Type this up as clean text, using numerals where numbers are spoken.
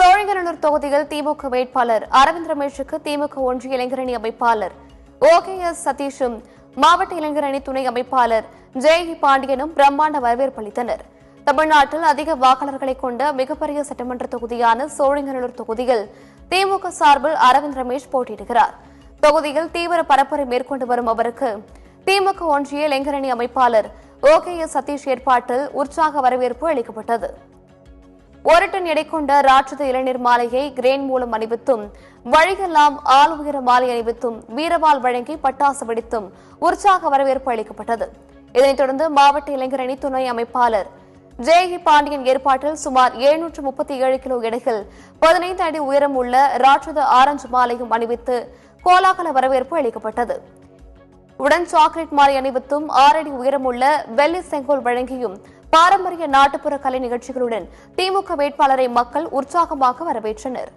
சோழிங்கநல்லூர் தொகுதியில் திமுக வேட்பாளர் அரவிந்த் ரமேஷுக்கு திமுக ஒன்றிய இளைஞரணி அமைப்பாளர் OKS சதீஷும் மாவட்ட இளைஞரணி துணை அமைப்பாளர் ஜெயி பாண்டியனும் பிரம்மாண்ட வரவேற்பு அளித்தனர். தமிழ்நாட்டில் அதிக வாக்காளர்களை கொண்ட மிகப்பெரிய சட்டமன்ற தொகுதியான சோழிங்கநல்லூர் தொகுதியில் திமுக சார்பில் அரவிந்த் ரமேஷ் போட்டியிடுகிறார். தொகுதியில் தீவிர பரப்புரை மேற்கொண்டு வரும் அவருக்கு திமுக ஒன்றிய இளைஞரணி அமைப்பாளர் OKS சதீஷ் ஏற்பாட்டில் உற்சாக வரவேற்பு அளிக்கப்பட்டது. ஒரு டன் எடை கொண்ட ராட்சத இளநீர் மாலையை கிரேன் மூலம் அணிவித்தும் வழியெல்லாம் ஆள் உயர மாலை அணிவித்தும் வீரவால் வழங்கி பட்டாசு வெடித்தும் உற்சாக வரவேற்பு அளிக்கப்பட்டது. இதனைத் தொடர்ந்து மாவட்ட இளைஞரணி துணை அமைப்பாளர் ஜெயி பாண்டியன் ஏற்பாட்டில் சுமார் 737 கிலோ எடையில் 15 அடி உயரம் உள்ள ராட்சத ஆரஞ்சு மாலையும் அணிவித்து கோலாகல வரவேற்பு அளிக்கப்பட்டது. உடன் சாக்லேட் மாலை அணிவித்தும் 6 அடி உயரமுள்ள வெள்ளி செங்கோல் வழங்கியும் பாரம்பரிய நாட்டுப்புற கலை நிகழ்ச்சிகளுடன் திமுக வேட்பாளரை மக்கள் உற்சாகமாக வரவேற்றனர்.